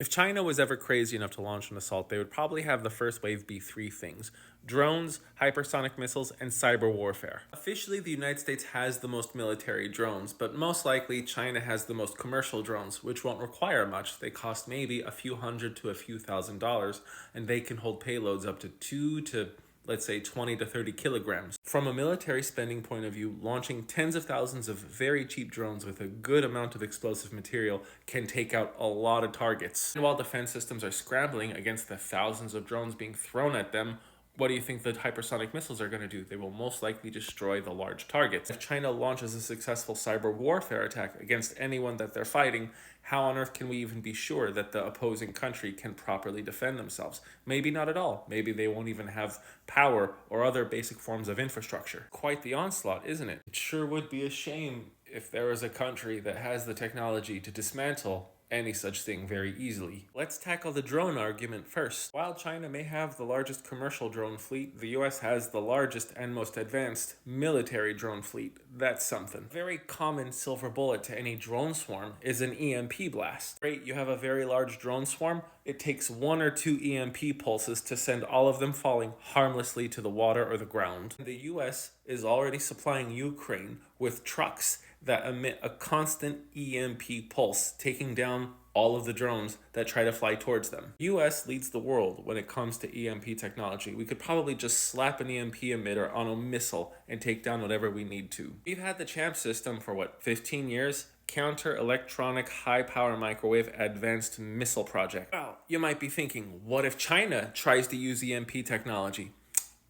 If China was ever crazy enough to launch an assault, they would probably have the first wave be three things: drones, hypersonic missiles, and cyber warfare. Officially, the United States has the most military drones, but most likely China has the most commercial drones, which won't require much. They cost maybe a few hundred to a few $1,000s, and they can hold payloads up to 2 to let's say 20 to 30 kilograms. From a military spending point of view, launching tens of thousands of very cheap drones with a good amount of explosive material can take out a lot of targets. And while defense systems are scrambling against the thousands of drones being thrown at them, what do you think the hypersonic missiles are going to do? They will most likely destroy the large targets. If China launches a successful cyber warfare attack against anyone that they're fighting, how on earth can we even be sure that the opposing country can properly defend themselves? Maybe not at all. Maybe they won't even have power or other basic forms of infrastructure. Quite the onslaught, isn't it? It sure would be a shame if there was a country that has the technology to dismantle any such thing very easily. Let's tackle the drone argument first. While China may have the largest commercial drone fleet, the US has the largest and most advanced military drone fleet. That's something. A very common silver bullet to any drone swarm is an EMP blast. Great, you have a very large drone swarm. It takes 1 or 2 EMP pulses to send all of them falling harmlessly to the water or the ground. The US is already supplying Ukraine with trucks that emit a constant EMP pulse, taking down all of the drones that try to fly towards them. US leads the world when it comes to EMP technology. We could probably just slap an EMP emitter on a missile and take down whatever we need to. We've had the CHAMP system for 15 years? Counter Electronic High Power Microwave Advanced Missile Project. Well, you might be thinking, what if China tries to use EMP technology?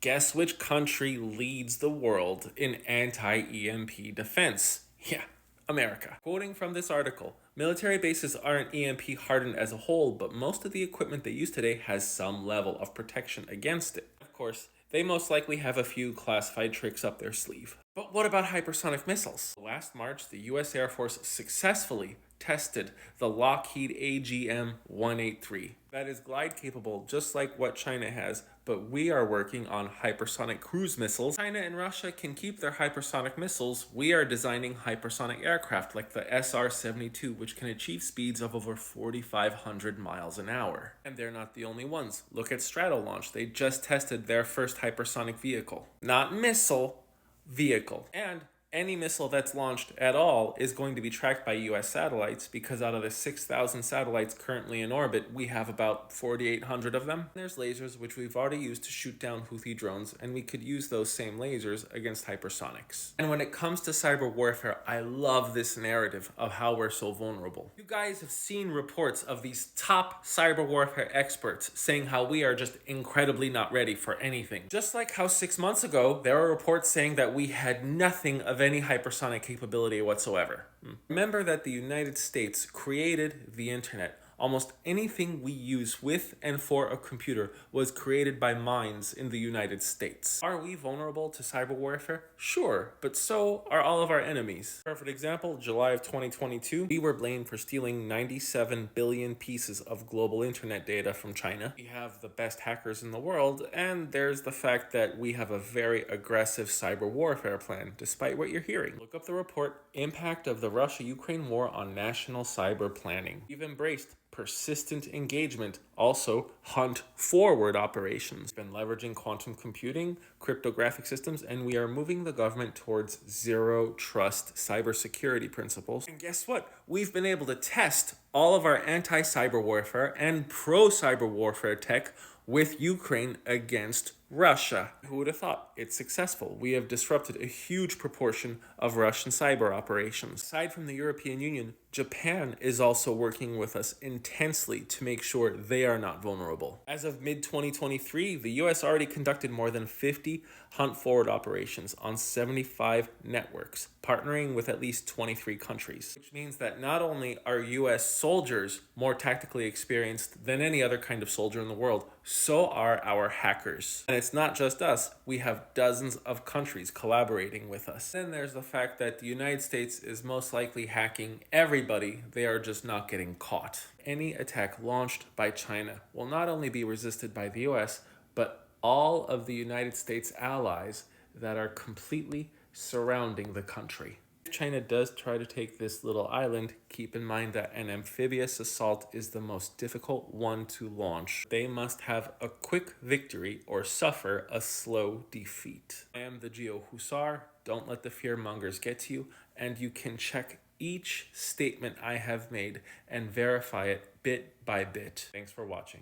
Guess which country leads the world in anti-EMP defense? Yeah, America. Quoting from this article, military bases aren't EMP hardened as a whole, but most of the equipment they use today has some level of protection against it. Of course, they most likely have a few classified tricks up their sleeve. But what about hypersonic missiles? Last March, the US Air Force successfully tested the Lockheed AGM-183. That is glide capable, just like what China has, but we are working on hypersonic cruise missiles. China and Russia can keep their hypersonic missiles. We are designing hypersonic aircraft like the SR-72, which can achieve speeds of over 4,500 miles an hour. And they're not the only ones. Look at Stratolaunch. They just tested their first hypersonic vehicle. Not missile, vehicle. And any missile that's launched at all is going to be tracked by US satellites, because out of the 6,000 satellites currently in orbit, we have about 4,800 of them. There's lasers, which we've already used to shoot down Houthi drones, and we could use those same lasers against hypersonics. And when it comes to cyber warfare, I love this narrative of how we're so vulnerable. You guys have seen reports of these top cyber warfare experts saying how we are just incredibly not ready for anything. Just like how 6 months ago, there were reports saying that we had nothing of any hypersonic capability whatsoever. Remember that the United States created the internet. Almost anything we use with and for a computer was created by minds in the United States. Are we vulnerable to cyber warfare? Sure, but so are all of our enemies. Perfect example, July of 2022, we were blamed for stealing 97 billion pieces of global internet data from China. We have the best hackers in the world, and there's the fact that we have a very aggressive cyber warfare plan, despite what you're hearing. Look up the report, Impact of the Russia-Ukraine War on National Cyber Planning. We've embraced persistent engagement, also hunt forward operations. We've been leveraging quantum computing, cryptographic systems, and we are moving the government towards zero trust cybersecurity principles. And guess what? We've been able to test all of our anti-cyber warfare and pro-cyber warfare tech with Ukraine against Russia. Who would have thought? It's successful. We have disrupted a huge proportion of Russian cyber operations. Aside from the European Union, Japan is also working with us intensely to make sure they are not vulnerable. As of mid-2023, the US already conducted more than 50 hunt-forward operations on 75 networks, partnering with at least 23 countries. Which means that not only are US soldiers more tactically experienced than any other kind of soldier in the world, so are our hackers. And it's not just us. We have dozens of countries collaborating with us. Then there's the fact that the United States is most likely hacking everybody. They are just not getting caught. Any attack launched by China will not only be resisted by the US, but all of the United States allies that are completely surrounding the country. If China does try to take this little island, keep in mind that an amphibious assault is the most difficult one to launch. They must have a quick victory or suffer a slow defeat. I am the Geo Hussar. Don't let the fearmongers get to you, and you can check each statement I have made and verify it bit by bit. Thanks for watching.